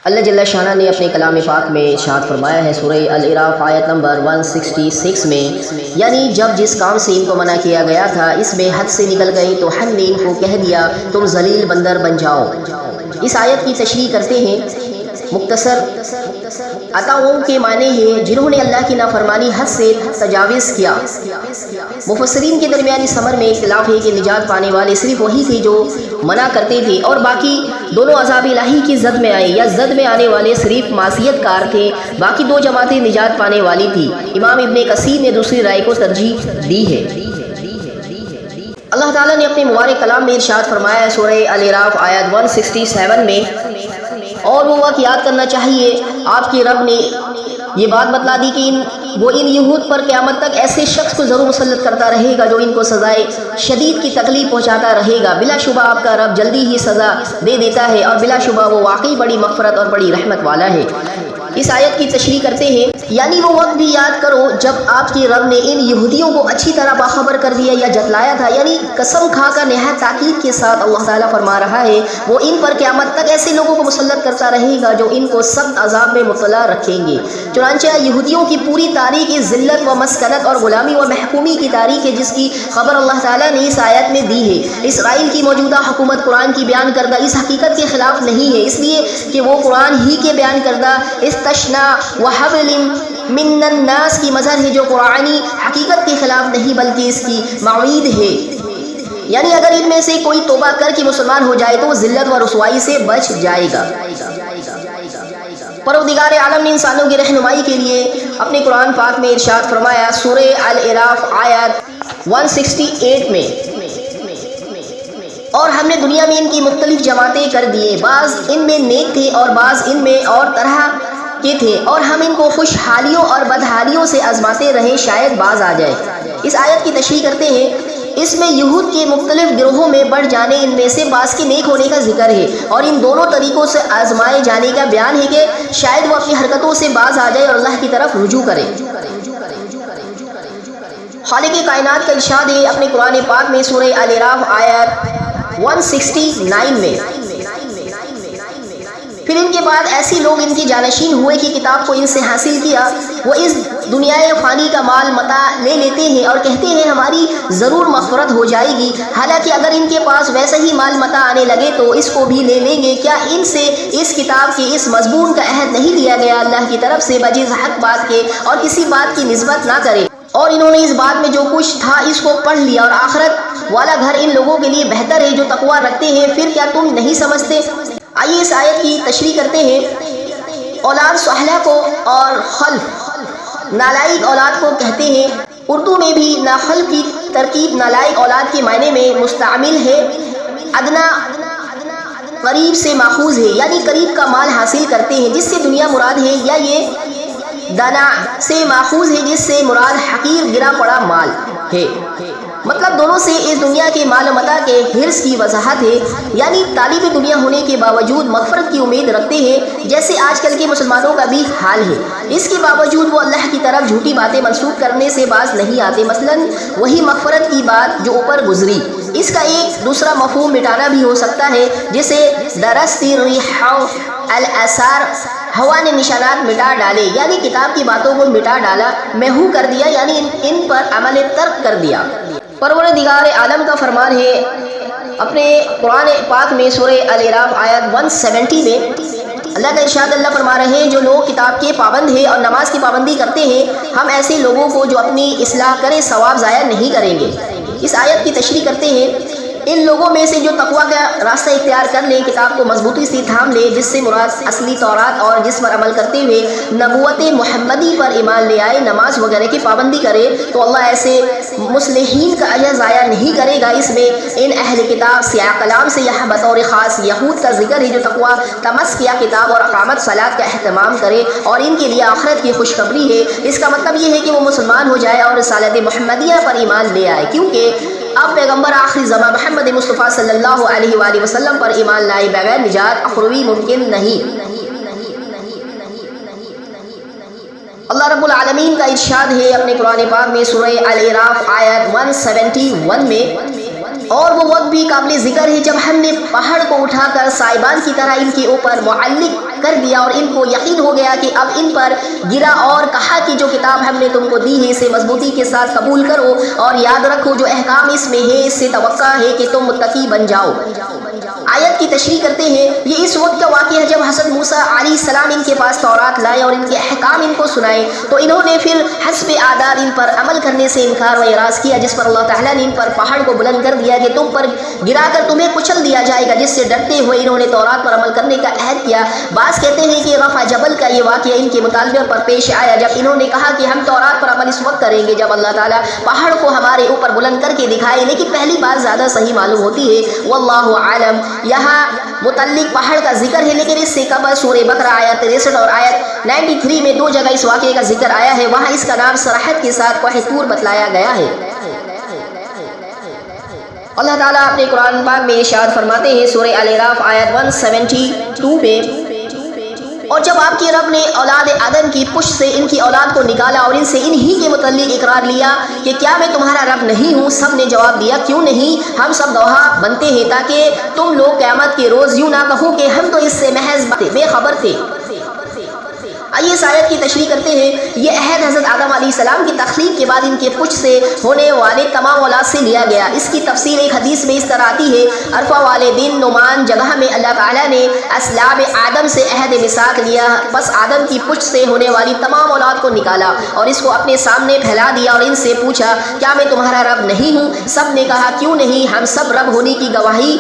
اللہ جل شانہ نے اپنے کلام پاک میں ارشاد فرمایا ہے سورہ الاعراف آیت نمبر 166 میں، یعنی جب جس کام سے ان کو منع کیا گیا تھا اس میں حد سے نکل گئی تو ہم نے ان کو کہہ دیا تم ذلیل بندر بن جاؤ۔ اس آیت کی تشریح کرتے ہیں مختصر عطاؤں کے معنی ہے جنہوں نے اللہ کی نافرمانی حد سے تجاوز کیا۔ مفسرین کے درمیان اس امر میں اختلاف ہے کہ نجات پانے والے صرف وہی تھے جو منع کرتے تھے اور باقی دونوں عذاب الہی کی زد میں آئے، یا زد میں آنے والے صرف معصیت کار تھے، باقی دو جماعتیں نجات پانے والی تھی۔ امام ابن کثیر نے دوسری رائے کو ترجیح دی ہے۔ اللہ تعالیٰ نے اپنے مبارک کلام میں ارشاد فرمایا ہے سورہ الاعراف آیت 167 میں، اور وہ وقت یاد کرنا چاہیے آپ کے رب نے یہ بات بتلا دی کہ وہ ان یہود پر قیامت تک ایسے شخص کو ضرور مسلط کرتا رہے گا جو ان کو سزائے شدید کی تکلیف پہنچاتا رہے گا۔ بلا شبہ آپ کا رب جلدی ہی سزا دے دیتا ہے اور بلا شبہ وہ واقعی بڑی مغفرت اور بڑی رحمت والا ہے۔ اس آیت کی تشریح کرتے ہیں، یعنی وہ وقت بھی یاد کرو جب آپ کے رب نے ان یہودیوں کو اچھی طرح باخبر کر دیا یا جتلایا تھا، یعنی قسم کھا کر نہایت تاکید کے ساتھ اللہ تعالیٰ فرما رہا ہے وہ ان پر قیامت تک ایسے لوگوں کو مسلط کرتا رہے گا جو ان کو سخت عذاب میں مبتلا رکھیں گے۔ چنانچہ یہودیوں کی پوری تاریخ اس ذلت و مسکنت اور غلامی و محکومی کی تاریخ ہے جس کی خبر اللہ تعالیٰ نے اس آیت میں دی ہے۔ اسرائیل کی موجودہ حکومت قرآن کی بیان کردہ اس حقیقت کے خلاف نہیں ہے، اس لیے کہ وہ قرآن ہی کے بیان کردہ استثنا وحبل من الناس کی مظہر ہے جو قرآنی حقیقت کے خلاف نہیں بلکہ اس کی معید ہے۔ یعنی اگر ان میں سے کوئی توبہ کر کے مسلمان ہو جائے تو وہ ذلت و رسوائی سے بچ جائے گا۔ پروردگار عالم نے انسانوں کی رہنمائی کے لیے اپنے قرآن پاک میں ارشاد فرمایا سورہ الاعراف آیت 168 میں، اور ہم نے دنیا میں ان کی مختلف جماعتیں کر دیے، بعض ان میں نیک تھے اور بعض ان میں اور طرح کے تھے، اور ہم ان کو خوشحالیوں اور بدحالیوں سے آزماتے رہے شاید باز آ جائے۔ اس آیت کی تشریح کرتے ہیں، اس میں یہود کے مختلف گروہوں میں بڑھ جانے، ان میں سے بعض کے نیک ہونے کا ذکر ہے، اور ان دونوں طریقوں سے آزمائے جانے کا بیان ہے کہ شاید وہ اپنی حرکتوں سے باز آ جائے اور اللہ کی طرف رجوع کرے۔ خالق کائنات کا ارشاد ہے اپنے قرآن پاک میں سورہ الاعراف آیت 169 میں، پھر ان کے بعد ایسی لوگ ان کے جانشین ہوئے کہ کتاب کو ان سے حاصل کیا، وہ اس دنیا فانی کا مال متاع لے لیتے ہیں اور کہتے ہیں ہماری ضرور مغفرت ہو جائے گی، حالانکہ اگر ان کے پاس ویسا ہی مال متاع آنے لگے تو اس کو بھی لے لیں گے۔ کیا ان سے اس کتاب کے اس مضمون کا عہد نہیں لیا گیا اللہ کی طرف سے بجز حق بات کے، اور کسی بات کی نسبت نہ کرے، اور انہوں نے اس بات میں جو کچھ تھا اس کو پڑھ لیا، اور آخرت والا گھر ان لوگوں کے لیے بہتر ہے جو تقویٰ رکھتے ہیں، پھر کیا تم نہیں سمجھتے؟ آئیے اس آیت کی تشریح کرتے ہیں۔ اولاد صالحہ کو اور خلف نالائق اولاد کو کہتے ہیں۔ اردو میں بھی ناخلف کی ترکیب نالائق اولاد کے معنی میں مستعمل ہے، ادنا قریب سے ماخوذ ہے، یعنی قریب کا مال حاصل کرتے ہیں جس سے دنیا مراد ہے، یا یہ دنا سے ماخوذ ہے جس سے مراد حقیر گرا پڑا مال ہے، مطلب دونوں سے اس دنیا کے مال و متاع کے حرص کی وضاحت ہے، یعنی طالب دنیا ہونے کے باوجود مغفرت کی امید رکھتے ہیں جیسے آج کل کے مسلمانوں کا بھی حال ہے، اس کے باوجود وہ اللہ کی طرف جھوٹی باتیں منسوخ کرنے سے باز نہیں آتے، مثلا وہی مغفرت کی بات جو اوپر گزری، اس کا ایک دوسرا مفہوم مٹانا بھی ہو سکتا ہے، جسے درستی ریح الاثار، ہوا نے نشانات مٹا ڈالے، یعنی کتاب کی باتوں کو مٹا ڈالا، محو کر دیا، یعنی ان پر عمل ترک کر دیا۔ پروردگار عالم کا فرمان ہے اپنے قرآن پاک میں سورہ الاعراف آیت 170 میں، اللہ کا ارشاد اللہ فرما رہے ہیں جو لوگ کتاب کے پابند ہیں اور نماز کی پابندی کرتے ہیں ہم ایسے لوگوں کو جو اپنی اصلاح کرے ثواب ضائع نہیں کریں گے۔ اس آیت کی تشریح کرتے ہیں، ان لوگوں میں سے جو تقویٰ کا راستہ اختیار کر لے، کتاب کو مضبوطی سے تھام لے جس سے مراد اصلی تورات اور جس پر عمل کرتے ہوئے نبوت محمدی پر ایمان لے آئے، نماز وغیرہ کی پابندی کرے، تو اللہ ایسے مصلحین کا اجر ضائع نہیں کرے گا۔ اس میں ان اہل کتاب سیاق کلام سے یہاں بطور خاص یہود کا ذکر ہے جو تقویٰ تمسک کیا کتاب اور اقامت صلاۃ کا اہتمام کرے، اور ان کے لیے آخرت کی خوشخبری ہے۔ اس کا مطلب یہ ہے کہ وہ مسلمان ہو جائے اور رسالت محمدیہ پر ایمان لے آئے، کیونکہ اب پیغمبر آخری زمان محمد مصطفیٰ صلی اللہ علیہ وآلہ وسلم پر ایمان لائے بغیر نجات اخروی ممکن نہیں۔ اللہ رب العالمین کا ارشاد ہے اپنے قرآن پاک میں سورہ الاعراف آیت 171 میں، اور وہ وقت بھی قابل ذکر ہے جب ہم نے پہاڑ کو اٹھا کر سائبان کی طرح ان کے اوپر معلق کر دیا اور ان کو یقین ہو گیا کہ اب ان پر گرا، اور کہا کہ جو کتاب ہم نے تم کو دی ہے اسے مضبوطی کے ساتھ قبول کرو اور یاد رکھو جو احکام اس میں ہے اس سے توقع ہے کہ تم متقی بن جاؤ۔ آیت کی تشریح کرتے ہیں یہ اس وقت کا واقعہ ہے جب حضرت موسیٰ علیہ السلام ان کے پاس تورات لائے اور ان کے احکام ان کو سنائے، تو انہوں نے پھر حسب عادات ان پر عمل کرنے سے انکار و اعراض کیا، جس پر اللہ تعالیٰ نے ان پر پہاڑ کو بلند کر دیا کہ تم پر گرا کر تمہیں کچل دیا جائے گا، جس سے ڈرتے ہوئے انہوں نے تورات پر عمل کرنے کا عہد کیا۔ بعض کہتے ہیں کہ رفع جبل کا یہ واقعہ ان کے مطالبے پر پیش آیا جب انہوں نے کہا کہ ہم تورات پر عمل اس وقت کریں گے جب اللہ تعالیٰ پہاڑ کو ہمارے اوپر بلند کر کے دکھائے، لیکن پہلی بات زیادہ صحیح معلوم ہوتی ہے، واللہ عالم۔ یہاں متعلق پہاڑ کا ذکر ہے، لیکن اس سے قبل سورہ بقرہ آیت 63 اور آیت 93 میں دو جگہ اس واقعے کا ذکر آیا ہے، وہاں اس کا نام صراحت کے ساتھ کوہ طور بتلایا گیا ہے۔ اللہ تعالیٰ اپنے قرآن پاک میں ارشاد فرماتے ہیں سورہ الاعراف آیت 172 میں، اور جب آپ کے رب نے اولاد آدم کی پشت سے ان کی اولاد کو نکالا اور ان سے انہی کے متعلق اقرار لیا کہ کیا میں تمہارا رب نہیں ہوں، سب نے جواب دیا کیوں نہیں، ہم سب گواہ بنتے ہیں تاکہ تم لوگ قیامت کے روز یوں نہ کہو کہ ہم تو اس سے محض بے خبر تھے۔ آئیے اس آیت کی تشریح کرتے ہیں۔ یہ عہد حضرت آدم علیہ السلام کی تخلیق کے بعد ان کے پشت سے ہونے والے تمام اولاد سے لیا گیا۔ اس کی تفصیل ایک حدیث میں اس طرح آتی ہے، عرفہ والے دن نعمان جگہ میں اللہ تعالیٰ نے اسلاب آدم سے عہد میثاق لیا، بس آدم کی پشت سے ہونے والی تمام اولاد کو نکالا اور اس کو اپنے سامنے پھیلا دیا اور ان سے پوچھا کیا میں تمہارا رب نہیں ہوں، سب نے کہا کیوں نہیں، ہم سب رب ہونے کی گواہی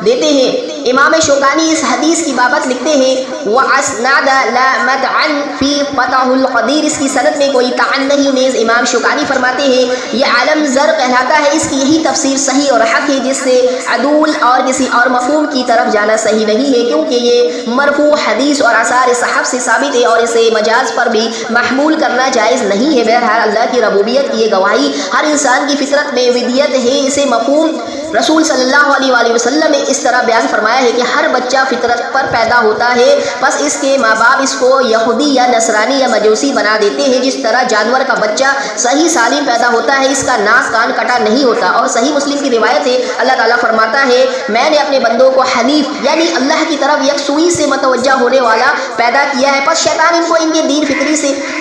دیتے ہیں۔ امام شوکانی اس حدیث کی بابت لکھتے ہیں وَأَسْنَدَ لَا مَدْعًا فِي فَتَحُ الْقَدِيرِ، اس کی سند میں کوئی تعن نہیں، نیز امام شوکانی فرماتے ہیں یہ عالم زر کہلاتا ہے، اس کی یہی تفسیر صحیح اور حق ہے جس سے عدول اور کسی اور مفہوم کی طرف جانا صحیح نہیں ہے، کیونکہ یہ مرفوع حدیث اور آثار صحابہ سے ثابت ہے اور اسے مجاز پر بھی محمول کرنا جائز نہیں ہے۔ بہرحال اللہ کی ربوبیت کی یہ گواہی ہر انسان کی فطرت میں ودیت ہے، اسے مفہوم رسول صلی اللہ علیہ وآلہ وسلم نے اس طرح بیان فرمایا ہے کہ ہر بچہ فطرت پر پیدا ہوتا ہے، بس اس کے ماں باپ اس کو یہودی یا نصرانی یا مجوسی بنا دیتے ہیں، جس طرح جانور کا بچہ صحیح سالم پیدا ہوتا ہے، اس کا ناک کان کٹا نہیں ہوتا۔ اور صحیح مسلم کی روایت ہے اللہ تعالیٰ فرماتا ہے میں نے اپنے بندوں کو حنیف یعنی اللہ کی طرف یکسوئی سے متوجہ ہونے والا پیدا کیا ہے، پس شیطان ان کو ان کے دین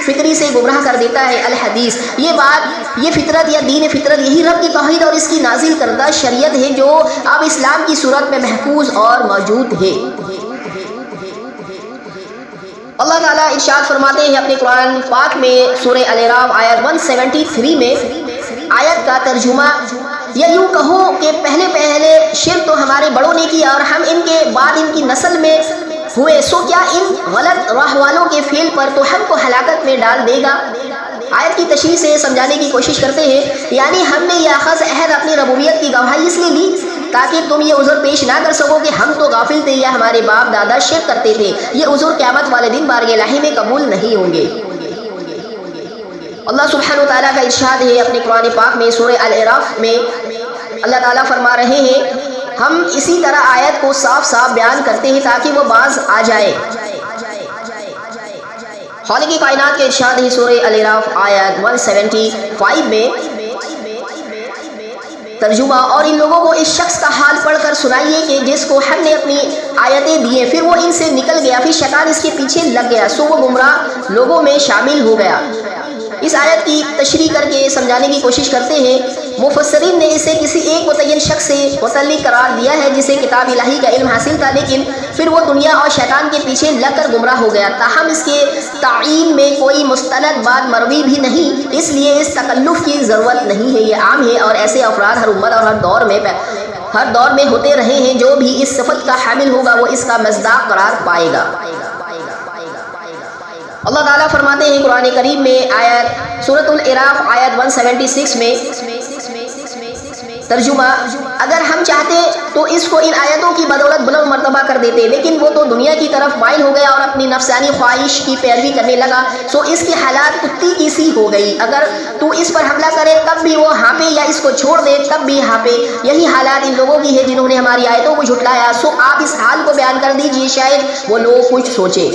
فطری سے گمراہ کر دیتا ہے۔ الحدیث، یہ بات، یہ فطرت یا دین فطرت یہی رب کی توحید اور اس کی نازل کردہ شریعت ہے جو اب اسلام کی صورت میں محفوظ اور موجود ہے۔ اللہ تعالیٰ ارشاد فرماتے ہیں اپنے قرآن پاک میں سورہ الاعراف آیت 173 میں، آیت کا ترجمہ یا یوں کہو کہ پہلے شرک تو ہمارے بڑوں نے کیا اور ہم ان کے بعد ان کی نسل میں ہوئے، سو کیا ان غلط راہ والوں کے فعل پر تو ہم کو ہلاکت میں ڈال دے گا۔ آیت کی تشریح سے سمجھانے کی کوشش کرتے ہیں، یعنی ہم نے یہ اخذ عہد اپنی ربوبیت کی گواہی اس لیے لی تاکہ تم یہ عذر پیش نہ کر سکو کہ ہم تو غافل تھے یا ہمارے باپ دادا شرک کرتے تھے، یہ عذر قیامت والے دن بارگاہ الہی میں قبول نہیں ہوں گے۔ اللہ سبحانہ وتعالیٰ کا ارشاد ہے اپنے قرآن پاک میں سورہ الاعراف میں، اللہ تعالیٰ فرما رہے ہیں ہم اسی طرح آیت کو صاف صاف بیان کرتے ہیں تاکہ وہ باز آ جائے۔ خالق کائنات کے ارشاد ہے سورہ الاعراف آیت 175 میں، ترجمہ اور ان لوگوں کو اس شخص کا حال پڑھ کر سنائیے کہ جس کو ہم نے اپنی آیتیں دیے، پھر وہ ان سے نکل گیا، پھر شیطان اس کے پیچھے لگ گیا، سو وہ گمراہ لوگوں میں شامل ہو گیا۔ اس آیت کی تشریح کر کے سمجھانے کی کوشش کرتے ہیں، مفسرین نے اسے کسی ایک متعین شخص سے متعلق قرار دیا ہے جسے کتاب الہی کا علم حاصل تھا، لیکن پھر وہ دنیا اور شیطان کے پیچھے لگ کر گمراہ ہو گیا۔ تاہم اس کے تعین میں کوئی مستند بات مروی بھی نہیں، اس لیے اس تکلف کی ضرورت نہیں ہے، یہ عام ہے اور ایسے افراد ہر امت اور ہر دور میں ہوتے رہے ہیں، جو بھی اس صفت کا حامل ہوگا وہ اس کا مصداق قرار پائے گا۔ اللہ تعالیٰ فرماتے ہیں قرآن کریم میں آیت سورۃ الاعراف آیت 176 میں، ترجمہ اگر ہم چاہتے تو اس کو ان آیتوں کی بدولت بلند مرتبہ کر دیتے، لیکن وہ تو دنیا کی طرف مائل ہو گیا اور اپنی نفسانی خواہش کی پیروی کرنے لگا، سو اس کی حالات کتی کی سی ہو گئی، اگر تو اس پر حملہ کرے تب بھی وہ ہانپے یا اس کو چھوڑ دے تب بھی ہانپے، یہی حالات ان لوگوں کی ہے جنہوں نے ہماری آیتوں کو جھٹلایا، سو آپ اس حال کو بیان کر دیجئے شاید وہ لوگ کچھ سوچے۔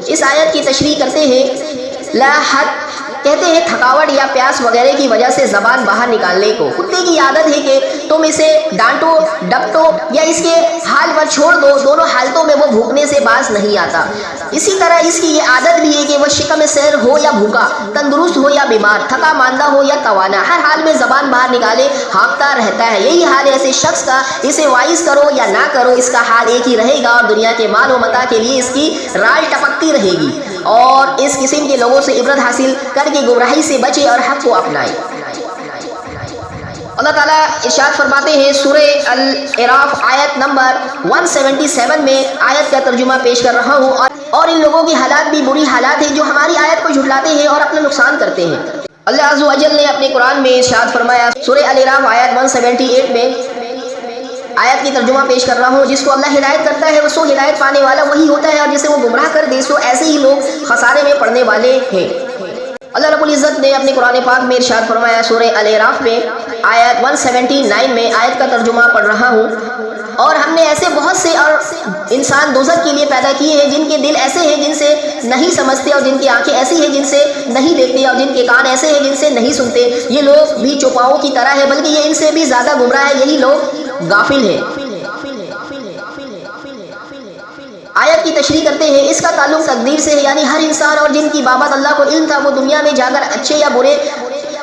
اس آیت کی تشریح کرتے ہیں لا حد کہتے ہیں تھکاوٹ یا پیاس وغیرہ کی وجہ سے زبان باہر نکالنے کو۔ کتے کی عادت ہے کہ تم اسے ڈانٹو ڈپٹو یا اس کے حال پر چھوڑ دو، دونوں حالتوں میں وہ بھوکنے سے باز نہیں آتا۔ اسی طرح اس کی یہ عادت بھی ہے کہ وہ شکم سیر ہو یا بھوکا، تندرست ہو یا بیمار، تھکا ماندہ ہو یا توانا، ہر حال میں زبان باہر نکالے ہانکتا رہتا ہے۔ یہی حال ہے ایسے شخص کا، اسے وائز کرو یا نہ کرو اس کا حال ایک ہی رہے گا، اور دنیا کے مال و متاع کے لیے اس کی رال ٹپکتی رہے گی۔ اور اس قسم کے لوگوں سے عبرت حاصل کر کے گمراہی سے بچے اور حق کو اپنائے۔ اللہ تعالیٰ ارشاد فرماتے ہیں سورہ الاعراف آیت نمبر 177 میں، آیت کا ترجمہ پیش کر رہا ہوں، اور ان لوگوں کی حالات بھی بری حالات ہیں جو ہماری آیت کو جھٹلاتے ہیں اور اپنا نقصان کرتے ہیں۔ اللہ عز و جل نے اپنے قرآن میں ارشاد فرمایا سورہ الاعراف آیت 178 میں، آیت کی ترجمہ پیش کر رہا ہوں، جس کو اللہ ہدایت کرتا ہے وہ سو ہدایت پانے والا وہی ہوتا ہے، اور جسے وہ گمراہ کر دے سو ایسے ہی لوگ خسارے میں پڑنے والے ہیں۔ اللہ رب العزت نے اپنے قرآن پاک میں ارشاد فرمایا سورہ الاعراف میں آیت 179 میں، آیت کا ترجمہ پڑھ رہا ہوں، اور ہم نے ایسے بہت سے اور انسان دوزخ کے لیے پیدا کیے ہیں جن کے دل ایسے ہیں جن سے نہیں سمجھتے، اور جن کی آنکھیں ایسی ہیں جن سے نہیں دیکھتے، اور جن کے کان ایسے ہیں جن سے نہیں سنتے۔ یہ لوگ بھی چوپاؤں کی طرح ہے، بلکہ یہ ان سے بھی زیادہ گمراہ ہے، یہی لوگ غافل ہیں۔ آیت کی تشریح کرتے ہیں، اس کا تعلق تقدیر سے ہے، یعنی ہر انسان اور جن کی بابت اللہ کو علم تھا وہ دنیا میں جا کر اچھے یا برے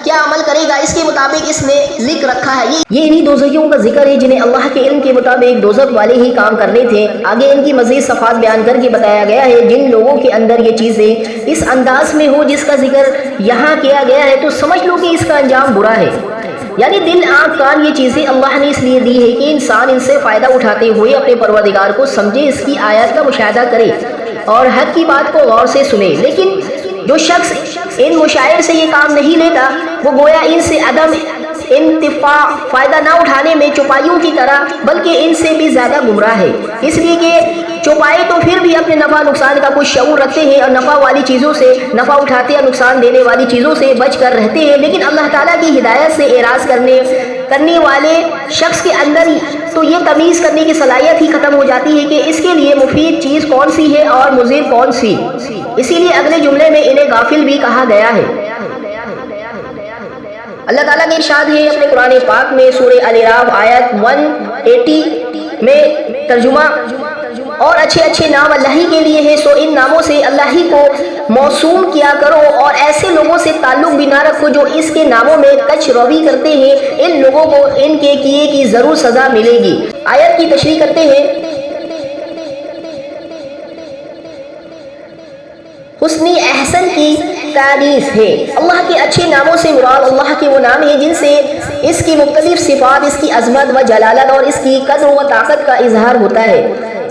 کیا عمل کرے گا اس کے مطابق اس نے لکھ رکھا ہے۔ یہ انہی دوزخیوں کا ذکر ہے جنہیں اللہ کے علم کے مطابق دوزخ والے ہی کام کرنے تھے۔ آگے ان کی مزید صفات بیان کر کے بتایا گیا ہے، جن لوگوں کے اندر یہ چیزیں اس انداز میں ہو جس کا ذکر یہاں کیا گیا ہے تو سمجھ لو کہ اس کا انجام برا ہے۔ یعنی دل آنکھ کان یہ چیزیں اللہ نے اس لیے دی ہے کہ انسان ان سے فائدہ اٹھاتے ہوئے اپنے پروردگار کو سمجھے، اس کی آیات کا مشاہدہ کرے اور حق کی بات کو غور سے سنے۔ لیکن جو شخص ان مشاعر سے یہ کام نہیں لیتا وہ گویا ان سے عدم انتفاع فائدہ نہ اٹھانے میں چوپائیوں کی طرح بلکہ ان سے بھی زیادہ گمراہ ہے، اس لیے کہ چوپائے تو پھر بھی اپنے نفع نقصان کا کچھ شعور رکھتے ہیں اور نفع والی چیزوں سے نفع اٹھاتے اور نقصان دینے والی چیزوں سے بچ کر رہتے ہیں، لیکن اللہ تعالیٰ کی ہدایت سے اعراض کرنے والے شخص کے اندر تو یہ تمیز کرنے کی صلاحیت ہی ختم ہو جاتی ہے کہ اس کے لیے مفید چیز کون سی ہے اور مضر کون سی۔ اسی لیے اگلے جملے میں انہیں غافل بھی کہا گیا ہے۔ اللہ تعالیٰ نے ارشاد ہے اپنے قرآن پاک میں سورہ الاعراف آیت 180 میں ترجمہ، اور اچھے اچھے نام اللہ ہی کے لیے ہیں، سو ان ناموں سے اللہ ہی کو موسوم کیا کرو اور ایسے لوگوں سے تعلق بھی نہ رکھو جو اس کے ناموں میں کچ روی کرتے ہیں، ان لوگوں کو ان کے کیے کی ضرور سزا ملے گی۔ آیت کی تشریح کرتے ہیں، حسن احسن کی تعریف ہے۔ اللہ کے اچھے ناموں سے مراد اللہ کے وہ نام ہیں جن سے اس کی مختلف صفات، اس کی عظمت و جلالت اور اس کی قدر و طاقت کا اظہار ہوتا ہے۔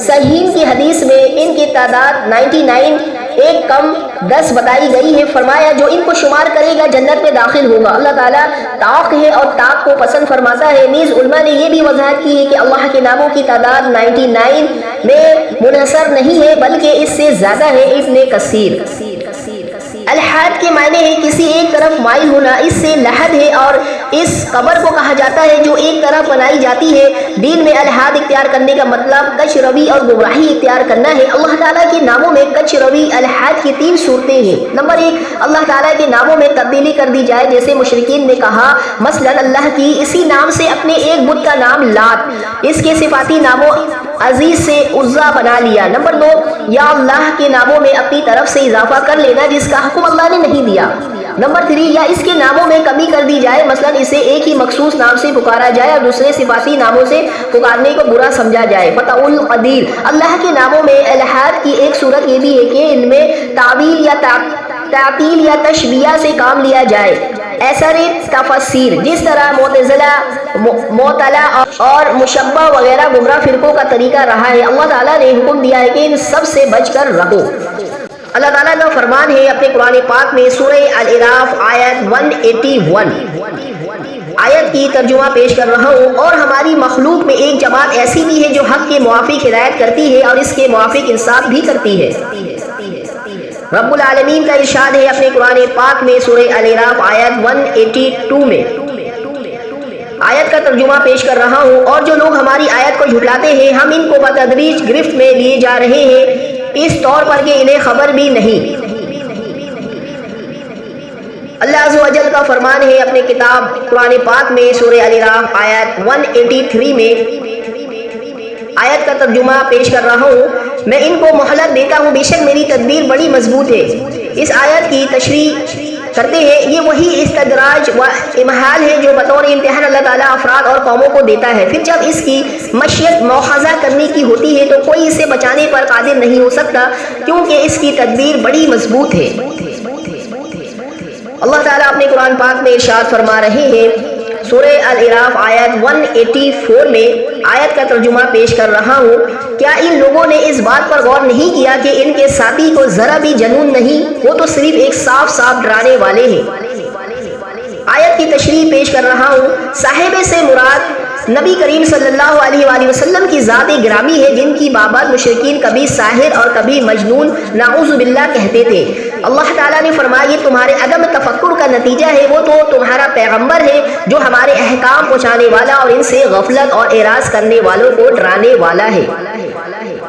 صحیح کی حدیث میں ان کی تعداد 99 ایک کم 10 بتائی گئی ہے، فرمایا جو ان کو شمار کرے گا جنت میں داخل ہوگا۔ اللہ تعالیٰ طاق ہے اور طاق کو پسند فرماتا ہے۔ نیز علماء نے یہ بھی وضاحت کی ہے کہ اللہ کے ناموں کی تعداد 99 میں منحصر نہیں ہے بلکہ اس سے زیادہ ہے۔ ابن کثیر الحاد کے معنی ہے کسی ایک طرف مائل ہونا، اس سے لحد ہے اور اس قبر کو کہا جاتا ہے جو ایک طرف بنائی جاتی ہے۔ دین میں الحاد اختیار کرنے کا مطلب کچ روی اور گمراہی اختیار کرنا ہے۔ اللہ تعالیٰ کے ناموں میں کچ روی الحاد کی 3 صورتیں ہیں۔ نمبر 1، اللہ تعالیٰ کے ناموں میں تبدیلی کر دی جائے، جیسے مشرکین نے کہا، مثلا اللہ کی اسی نام سے اپنے ایک بت کا نام لات، اس کے صفاتی ناموں عزیز سے عزا بنا لیا۔ نمبر 2، یا اللہ کے ناموں میں اپنی طرف سے اضافہ کر لینا جس کا حکم اللہ نے نہیں دیا۔ نمبر 3، یا اس کے ناموں میں کمی کر دی جائے، مثلا اسے ایک ہی مخصوص نام سے پکارا جائے اور دوسرے صفاتی ناموں سے پکارنے کو برا سمجھا جائے۔ فتح القدیر، اللہ کے ناموں میں الحاد کی ایک صورت یہ بھی ہے کہ ان میں تعویل یا تعطیل یا تشبیہ سے کام لیا جائے۔ ایسر تفسیر، جس طرح معتزلہ، معطلہ اور مشبہ وغیرہ گمراہ فرقوں کا طریقہ رہا ہے، اللہ تعالیٰ نے حکم دیا ہے کہ ان سب سے بچ کر رہو۔ اللہ تعالیٰ کا فرمان ہے اپنے قرآن پاک میں سورہ الاعراف آیت 181، آیت کی ترجمہ پیش کر رہا ہوں، اور ہماری مخلوق میں ایک جماعت ایسی بھی ہے جو حق کے موافق ہدایت کرتی ہے اور اس کے موافق انصاف بھی کرتی ہے۔ رب العالمین کا ارشاد ہے اپنے قرآن پاک میں سورہ الاعراف آیت 182 میں، آیت کا ترجمہ پیش کر رہا ہوں، اور جو لوگ ہماری آیت کو جھٹلاتے ہیں ہم ان کو بتدریج گرفت میں لیے جا رہے ہیں، اس طور پر کہ انہیں خبر بھی نہیں۔ اللہ عز و جل کا فرمان ہے اپنے کتاب قرآن پاک میں سورہ الاعراف آیت 183 میں، آیت کا ترجمہ پیش کر رہا ہوں، میں ان کو مہلت دیتا ہوں، بے شک میری تدبیر بڑی مضبوط ہے۔ اس آیت کی تشریح کرتے ہیں، یہ وہی استدراج و امہال ہے جو بطور امتحان اللہ تعالیٰ افراد اور قوموں کو دیتا ہے، پھر جب اس کی مشیت مواخذہ کرنے کی ہوتی ہے تو کوئی اسے بچانے پر قادر نہیں ہو سکتا، کیونکہ اس کی تدبیر بڑی مضبوط ہے۔ اللہ تعالیٰ اپنے قرآن پاک میں ارشاد فرما رہے ہیں، سورہ الاعراف آیت 184 میں، آیت کا ترجمہ پیش کر رہا ہوں، کیا ان لوگوں نے اس بات پر غور نہیں کیا کہ ان کے ساتھی کو ذرا بھی جنون نہیں، وہ تو صرف ایک صاف صاف ڈرانے والے ہیں۔ آیت کی تشریح پیش کر رہا ہوں، صاحب سے مراد نبی کریم صلی اللہ علیہ وآلہ وسلم کی ذات گرامی ہے، جن کی بابت مشرکین کبھی ساحر اور کبھی مجنون نعوذ باللہ کہتے تھے۔ اللہ تعالیٰ نے فرمایا یہ تمہارے عدم تفکر کا نتیجہ ہے، وہ تو تمہارا پیغمبر ہے جو ہمارے احکام پہنچانے والا اور ان سے غفلت اور اعراض کرنے والوں کو ڈرانے والا ہے۔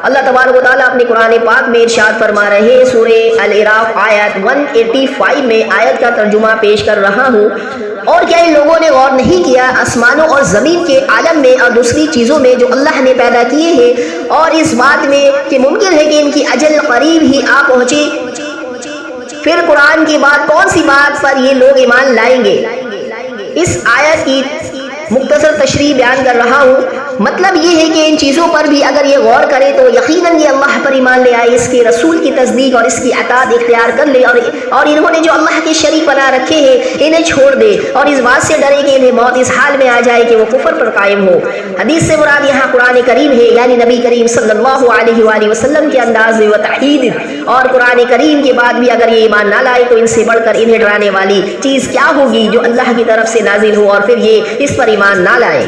اللہ تبارک و تعالیٰ اپنے قرآن پاک میں ارشاد فرما رہے ہیں، سورہ الاعراف آیت 185 میں، آیت کا ترجمہ پیش کر رہا ہوں، اور کیا ان لوگوں نے غور نہیں کیا آسمانوں اور زمین کے عالم میں اور دوسری چیزوں میں جو اللہ نے پیدا کیے ہیں، اور اس بات میں کہ ممکن ہے کہ ان کی اجل قریب ہی آ پہنچے؟ پھر قرآن کی بات کون سی بات پر یہ لوگ ایمان لائیں گے؟ اس آیت کی مختصر تشریح بیان کر رہا ہوں، مطلب یہ ہے کہ ان چیزوں پر بھی اگر یہ غور کرے تو یقیناً یہ اللہ پر ایمان لے آئے، اس کے رسول کی تصدیق اور اس کی اطاعت اختیار کر لے، اور انہوں نے جو اللہ کے شریک بنا رکھے ہیں انہیں چھوڑ دے، اور اس بات سے ڈرے کہ انہیں موت اس حال میں آ جائے کہ وہ کفر پر قائم ہو۔ حدیث سے مراد یہاں قرآن کریم ہے، یعنی نبی کریم صلی اللہ علیہ وآلہ وسلم کے انداز و تحید، اور قرآن کریم کے بعد بھی اگر یہ ایمان نہ لائے تو ان سے بڑھ کر انہیں ڈرانے والی چیز کیا ہوگی جو اللہ کی طرف سے نازل ہو، اور پھر یہ اس پر ایمان نہ لائے۔